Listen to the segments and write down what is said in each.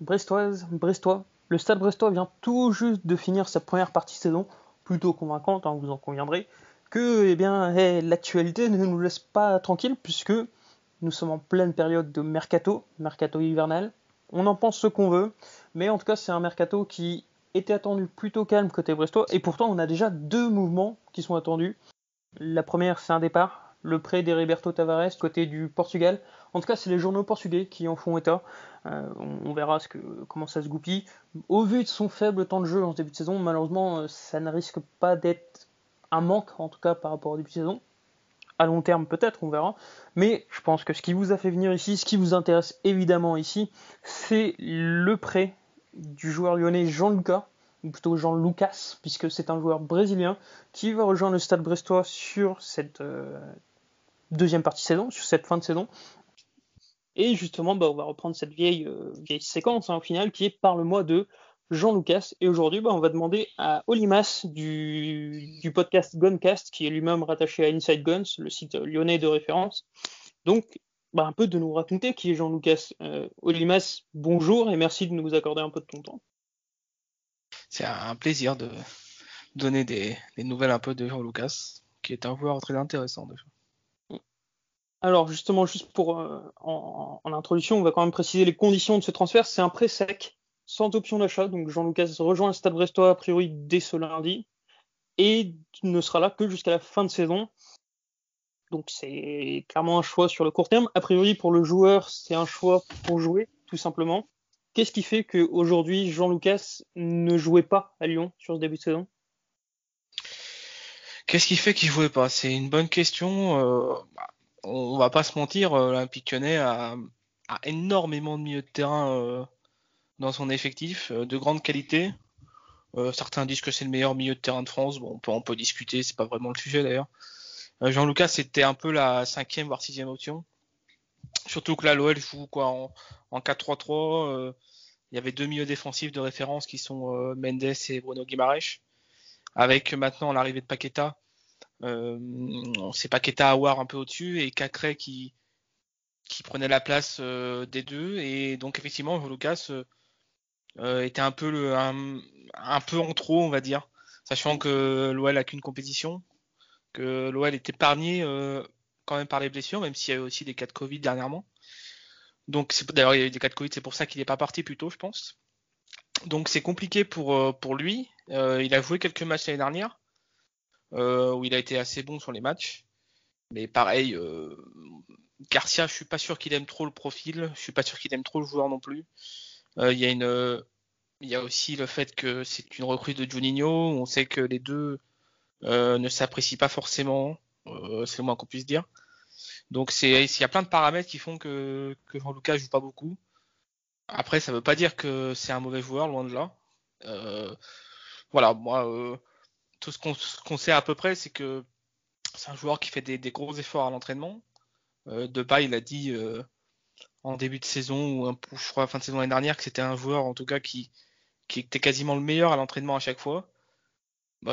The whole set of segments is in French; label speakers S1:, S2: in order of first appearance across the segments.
S1: Brestois. Le Stade Brestois vient tout juste de finir sa première partie saison, plutôt convaincante, vous en conviendrez, que l'actualité ne nous laisse pas tranquille, puisque nous sommes en pleine période de mercato hivernal. On en pense ce qu'on veut, mais en tout cas c'est un mercato qui était attendu plutôt calme côté brestois, et pourtant on a déjà 2 mouvements qui sont attendus. La première, c'est un départ, le prêt d'Heriberto Tavares côté du Portugal. En tout cas, c'est les journaux portugais qui en font état. On verra comment ça se goupille. Au vu de son faible temps de jeu en ce début de saison, malheureusement, ça ne risque pas d'être un manque, en tout cas par rapport au début de saison. À long terme, peut-être, on verra. Mais je pense que ce qui vous a fait venir ici, ce qui vous intéresse évidemment ici, c'est le prêt du joueur lyonnais Jean-Lucas, ou plutôt Jean-Lucas, puisque c'est un joueur brésilien qui va rejoindre le Stade Brestois sur cette deuxième partie de saison, sur cette fin de saison. Et justement, on va reprendre cette vieille séquence au final, qui est Parle-moi de Jean-Lucas. Et aujourd'hui, on va demander à Olimas du podcast Guncast, qui est lui-même rattaché à Inside Guns, le site lyonnais de référence. Donc, un peu de nous raconter qui est Jean-Lucas. Olimas, bonjour et merci de nous accorder un peu de ton temps.
S2: C'est un plaisir de donner des nouvelles un peu de Jean-Lucas, qui est un joueur très intéressant déjà.
S1: Alors justement, juste pour en introduction, on va quand même préciser les conditions de ce transfert. C'est un prêt sec, sans option d'achat. Donc Jean-Lucas rejoint le Stade Brestois a priori dès ce lundi et ne sera là que jusqu'à la fin de saison. Donc c'est clairement un choix sur le court terme. A priori pour le joueur, c'est un choix pour jouer, tout simplement. Qu'est-ce qui fait qu'aujourd'hui Jean-Lucas ne jouait pas à Lyon sur ce début de saison ?
S2: Qu'est-ce qui fait qu'il jouait pas ? C'est une bonne question. On va pas se mentir, l'Olympique Lyonnais a énormément de milieux de terrain dans son effectif, de grande qualité. Certains disent que c'est le meilleur milieu de terrain de France. Bon, on peut discuter, c'est pas vraiment le sujet d'ailleurs. Jean-Lucas, c'était un peu la 5e voire 6e option. Surtout que là, l'OL joue en 4-3-3. Il y avait 2 milieux défensifs de référence qui sont Mendes et Bruno Guimaraes. Avec maintenant l'arrivée de Paqueta, c'est Paqueta Aouar un peu au-dessus et Cacré qui prenait la place des deux. Et donc effectivement, Jean-Lucas était un peu en trop, on va dire, sachant que l'OL a qu'une compétition, que l'OL est épargné quand même par les blessures, même s'il y a eu aussi des cas de Covid dernièrement. Donc d'ailleurs il y a eu des cas de Covid, c'est pour ça qu'il n'est pas parti plus tôt, je pense. Donc c'est compliqué pour lui. Il a joué quelques matchs l'année dernière où il a été assez bon sur les matchs. Mais pareil, Garcia, je suis pas sûr qu'il aime trop le profil. Je suis pas sûr qu'il aime trop le joueur non plus. Il y a aussi le fait que c'est une recrue de Juninho. On sait que les deux ne s'apprécient pas forcément. C'est le moins qu'on puisse dire. Donc il y a plein de paramètres qui font que Jean-Lucas joue pas beaucoup. Après, ça veut pas dire que c'est un mauvais joueur, loin de là. Voilà, moi, tout ce qu'on sait à peu près, c'est que c'est un joueur qui fait des gros efforts à l'entraînement. Depay, il a dit en début de saison ou je crois fin de saison l'année dernière que c'était un joueur en tout cas qui était quasiment le meilleur à l'entraînement à chaque fois.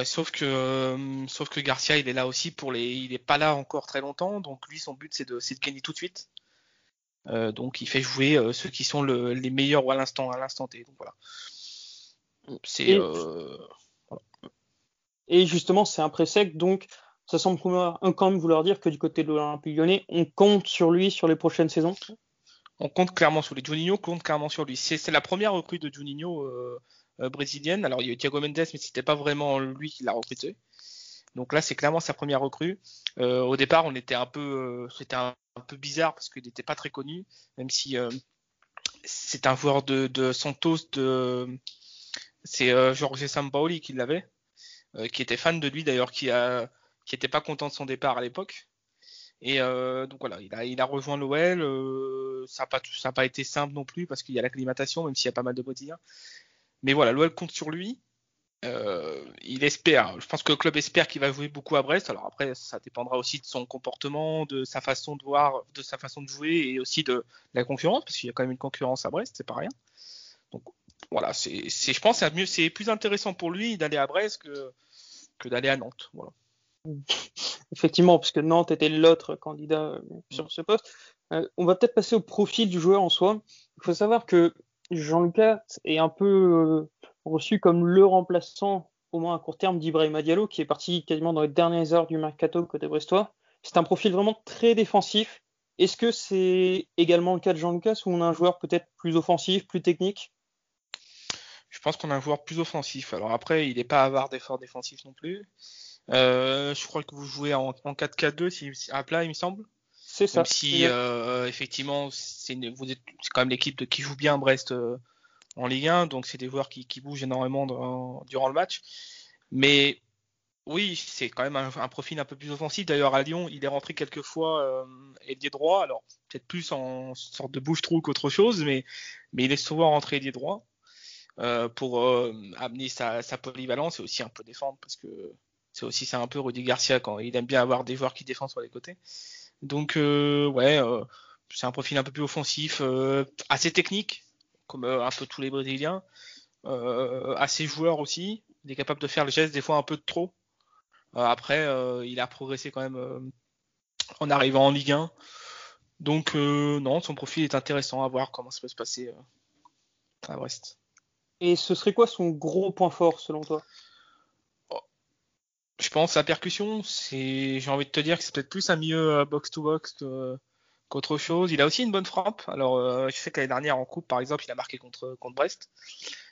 S2: Sauf que Garcia, il est là aussi il est pas là encore très longtemps, donc lui son but c'est de gagner tout de suite. Donc il fait jouer ceux qui sont les meilleurs à l'instant T. Donc voilà.
S1: Et justement, c'est un prêt sec, donc ça semble quand même vouloir dire que du côté de l'Olympique Lyonnais, on compte sur lui sur les prochaines saisons.
S2: On compte clairement sur lui. Juninho compte clairement sur lui. C'est la première recrue de Juninho brésilienne. Alors il y a eu Thiago Mendes, mais c'était pas vraiment lui qui l'a recruté. Donc là, c'est clairement sa première recrue. Au départ, c'était un peu bizarre parce qu'il n'était pas très connu, même si c'est un joueur de Santos. C'est Jorge Sampaoli qui l'avait, qui était fan de lui d'ailleurs, qui était pas content de son départ à l'époque. Et donc voilà, il a rejoint l'OL. Ça n'a pas été simple non plus parce qu'il y a l'acclimatation, même s'il y a pas mal de Brésiliens. Mais voilà, l'OL compte sur lui. Il espère. Je pense que le club espère qu'il va jouer beaucoup à Brest. Alors après, ça dépendra aussi de son comportement, de sa façon de voir, de sa façon de jouer et aussi de la concurrence, parce qu'il y a quand même une concurrence à Brest, c'est pas rien. Donc voilà, je pense que c'est plus intéressant pour lui d'aller à Brest que d'aller à Nantes. Voilà.
S1: Effectivement, puisque Nantes était l'autre candidat sur ce poste. On va peut-être passer au profil du joueur en soi. Il faut savoir que Jean-Lucas est un peu reçu comme le remplaçant, au moins à court terme, d'Ibrahima Diallo, qui est parti quasiment dans les dernières heures du mercato côté brestois. C'est un profil vraiment très défensif. Est-ce que c'est également le cas de Jean-Lucas, où on a un joueur peut-être plus offensif, plus technique?
S2: Je pense qu'on a un joueur plus offensif. Alors après, il n'est pas avare d'efforts défensifs non plus. Je crois que vous jouez en 4-4-2 à plat, il me semble.
S1: C'est
S2: Même
S1: ça.
S2: si effectivement, c'est quand même l'équipe qui joue bien Brest en Ligue 1, donc c'est des joueurs qui bougent énormément durant le match. Mais oui, c'est quand même un profil un peu plus offensif. D'ailleurs, à Lyon, il est rentré quelques fois ailier droit, alors peut-être plus en sorte de bouche-trou qu'autre chose, mais il est souvent rentré ailier droit pour amener sa polyvalence et aussi un peu défendre, parce que c'est un peu Rudy Garcia quand il aime bien avoir des joueurs qui défendent sur les côtés. Donc ouais, c'est un profil un peu plus offensif, assez technique, comme un peu tous les Brésiliens, assez joueur aussi. Il est capable de faire le geste des fois un peu de trop. Après, il a progressé quand même en arrivant en Ligue 1. Donc non, son profil est intéressant à voir comment ça peut se passer à Brest.
S1: Et ce serait quoi son gros point fort selon toi?
S2: Je pense la percussion, j'ai envie de te dire que c'est peut-être plus un milieu box-to-box qu'autre chose. Il a aussi une bonne frappe. Alors, je sais que l'année dernière en coupe, par exemple, il a marqué contre Brest.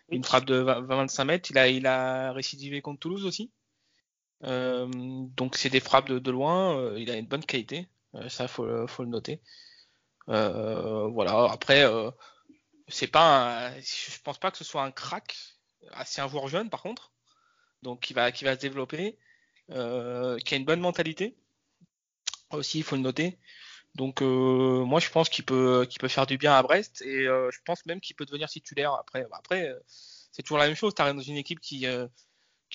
S1: Oui.
S2: Une frappe de 20-25 mètres. Il a récidivé contre Toulouse aussi. Donc, c'est des frappes de loin. Il a une bonne qualité. Ça, faut le noter. Voilà. Après, je pense pas que ce soit un crack. C'est un joueur jeune, par contre. Donc, qui va se développer. Qui a une bonne mentalité. Aussi, il faut le noter. Donc moi je pense qu'il peut faire du bien à Brest et je pense même qu'il peut devenir titulaire après c'est toujours la même chose, tu arrives dans une équipe qui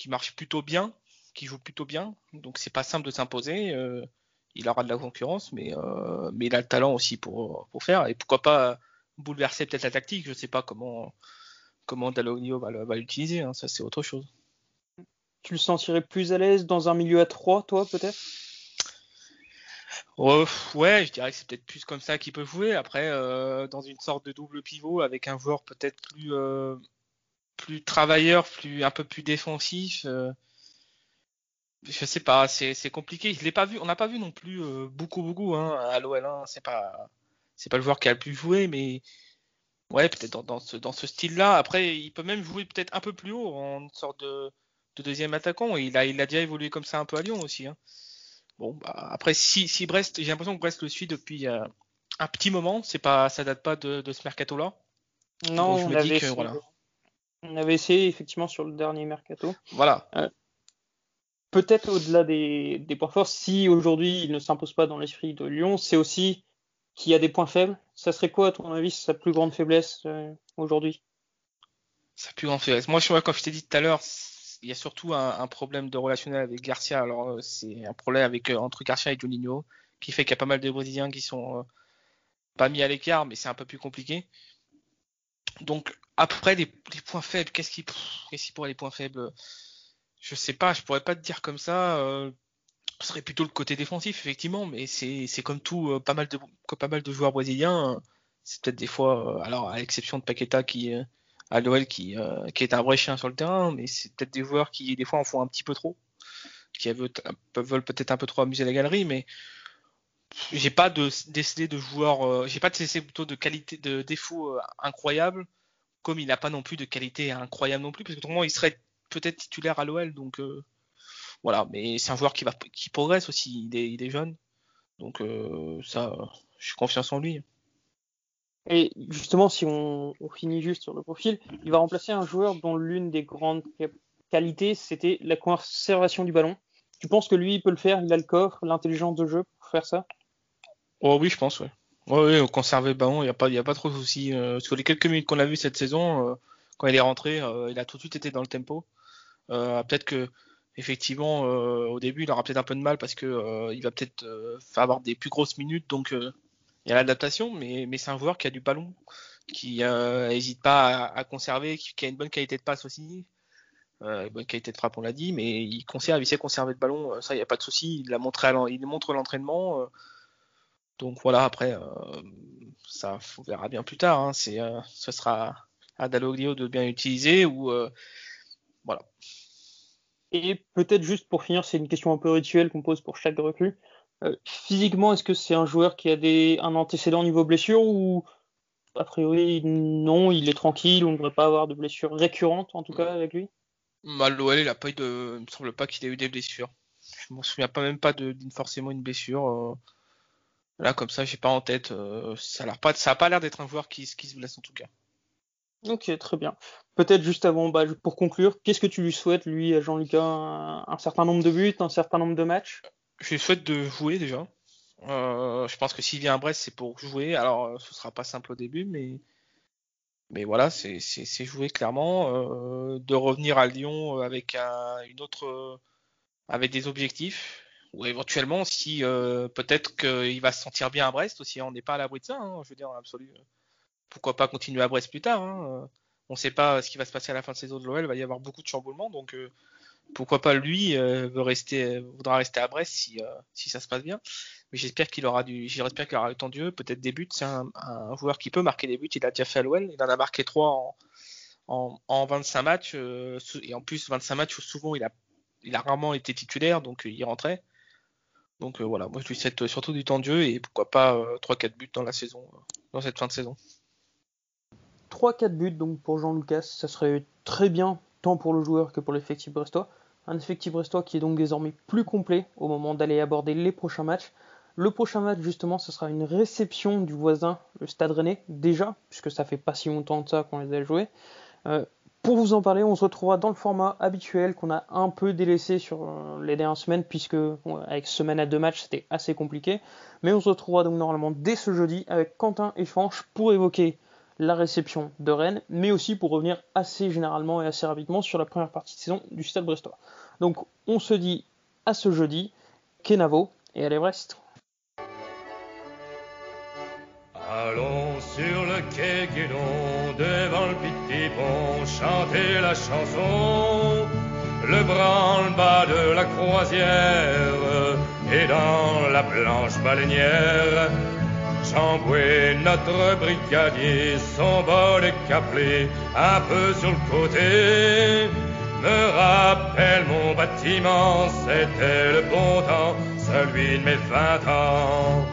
S2: marche plutôt bien, qui joue plutôt bien, donc c'est pas simple de s'imposer, il aura de la concurrence mais il a le talent aussi pour faire et pourquoi pas bouleverser peut-être la tactique, je sais pas comment Dalloglio va l'utiliser, hein, ça c'est autre chose.
S1: Tu le sentirais plus à l'aise dans un milieu à 3, toi, peut-être?
S2: Ouais, je dirais que c'est peut-être plus comme ça qu'il peut jouer. Après, dans une sorte de double pivot avec un joueur peut-être plus travailleur, un peu plus défensif. Je sais pas, c'est compliqué. Je l'ai pas vu, on n'a pas vu non plus beaucoup hein, à l'OL. Hein. C'est pas le joueur qui a le plus joué, mais ouais, peut-être dans ce style-là. Après, il peut même jouer peut-être un peu plus haut en sorte de deuxième attaquant. Il a déjà évolué comme ça un peu à Lyon aussi. Hein. Bon, bah, après, si Brest, j'ai l'impression que Brest le suit depuis un petit moment. Ça date pas de ce mercato-là. Donc
S1: Non,
S2: je me dis que voilà,
S1: on avait essayé effectivement sur le dernier mercato.
S2: voilà.
S1: Euh, Peut-être au-delà des points forts, si aujourd'hui il ne s'impose pas dans l'esprit de Lyon, c'est aussi qu'il y a des points faibles. Ça serait quoi, à ton avis, sa plus grande faiblesse aujourd'hui?
S2: Ça plus grand faiblesse. Moi, comme je t'ai dit tout à l'heure, il y a surtout un problème de relationnel avec Garcia. Alors, c'est un problème entre Garcia et Juninho, qui fait qu'il y a pas mal de Brésiliens qui sont pas mis à l'écart, mais c'est un peu plus compliqué. Donc, après, les points faibles, qu'est-ce qui pourrait les points faibles? Je sais pas, je pourrais pas te dire comme ça. Ce serait plutôt le côté défensif, effectivement, mais c'est comme tout, pas mal de joueurs brésiliens. C'est peut-être des fois, alors à l'exception de Paqueta à l'OL qui est un vrai chien sur le terrain, mais c'est peut-être des joueurs qui des fois en font un petit peu trop, veulent peut-être un peu trop amuser la galerie, mais j'ai pas décelé de joueurs, j'ai pas décelé plutôt de qualité, de défauts incroyables, comme il n'a pas non plus de qualité incroyable non plus, parce que autrement il serait peut-être titulaire à l'OL, donc voilà, mais c'est un joueur qui progresse aussi, il est jeune, donc ça, je suis confiance en lui.
S1: Et justement, si on finit juste sur le profil, il va remplacer un joueur dont l'une des grandes qualités, c'était la conservation du ballon. Tu penses que lui, il peut le faire? Il a le corps, l'intelligence de jeu pour faire ça?
S2: Oh oui, je pense, ouais. Ouais, ouais, conserver le ballon, il y a pas trop de soucis. Sur les quelques minutes qu'on a vu cette saison, quand il est rentré, il a tout de suite été dans le tempo. Peut-être que effectivement, au début, il aura peut-être un peu de mal parce que il va peut-être avoir des plus grosses minutes, donc il y a l'adaptation, mais c'est un joueur qui a du ballon, qui n'hésite pas à conserver, qui a une bonne qualité de passe aussi, une bonne qualité de frappe, on l'a dit, mais il sait conserver le ballon, ça, il n'y a pas de souci. Il montre l'entraînement. Donc voilà, après, ça, on verra bien plus tard. Hein, ce sera à Dalloglio de bien utiliser. Ou voilà.
S1: Et peut-être juste pour finir, c'est une question un peu rituelle qu'on pose pour chaque recrue. Physiquement, est-ce que c'est un joueur qui a un antécédent niveau blessure ou a priori non, il est tranquille, on ne devrait pas avoir de blessures récurrentes en tout cas avec lui?
S2: L'OL, il me semble pas qu'il ait eu des blessures. Je m'en souviens pas même pas forcément une blessure. Là, comme ça, j'ai pas en tête. Ça a pas l'air d'être un joueur qui se blesse en tout cas.
S1: Ok, très bien. Peut-être juste avant, pour conclure, qu'est-ce que tu lui souhaites, lui, à Jean-Lucas, un certain nombre de buts, un certain nombre de matchs?
S2: Je lui souhaite de jouer déjà. Je pense que s'il vient à Brest, c'est pour jouer. Alors, ce sera pas simple au début, mais voilà, c'est jouer clairement. De revenir à Lyon avec avec des objectifs. Ou éventuellement, si peut-être qu'il va se sentir bien à Brest aussi. On n'est pas à l'abri de ça. Hein, je veux dire, en absolu. Pourquoi pas continuer à Brest plus tard. Hein. On ne sait pas ce qui va se passer à la fin de saison de l'OL. Il va y avoir beaucoup de chamboulements, donc pourquoi pas lui voudra rester à Brest si ça se passe bien. Mais j'espère qu'il aura du temps de jeu, peut-être des buts. C'est un joueur qui peut marquer des buts. Il a déjà fait à l'OL. Il en a marqué 3 en 25 matchs. Et en plus, 25 matchs où souvent il a rarement été titulaire, donc il rentrait. Donc voilà, moi je lui souhaite surtout du temps de jeu et pourquoi pas 3-4 buts dans la saison, dans cette fin de saison.
S1: 3-4 buts donc pour Jean-Lucas, ça serait très bien tant pour le joueur que pour l'effectif brestois. Un effectif brestois qui est donc désormais plus complet au moment d'aller aborder les prochains matchs. Le prochain match justement, ce sera une réception du voisin, le Stade Rennais, déjà, puisque ça fait pas si longtemps que ça qu'on les a joués. Pour vous en parler, on se retrouvera dans le format habituel qu'on a un peu délaissé sur les dernières semaines, puisque avec semaine à 2 matchs, c'était assez compliqué. Mais on se retrouvera donc normalement dès ce jeudi avec Quentin et Fanche pour évoquer la réception de Rennes, mais aussi pour revenir assez généralement et assez rapidement sur la première partie de saison du Stade Brestois. Donc on se dit à ce jeudi, Kenavo et allez Brest.
S3: Allons sur le quai Guédon, devant le petit pont, chanter la chanson. Le branle-bas de la croisière et dans la blanche baleinière. Jean-Boué, notre brigadier, son bol est caplé un peu sur le côté. Me rappelle mon bâtiment, c'était le bon temps, celui de mes 20 ans.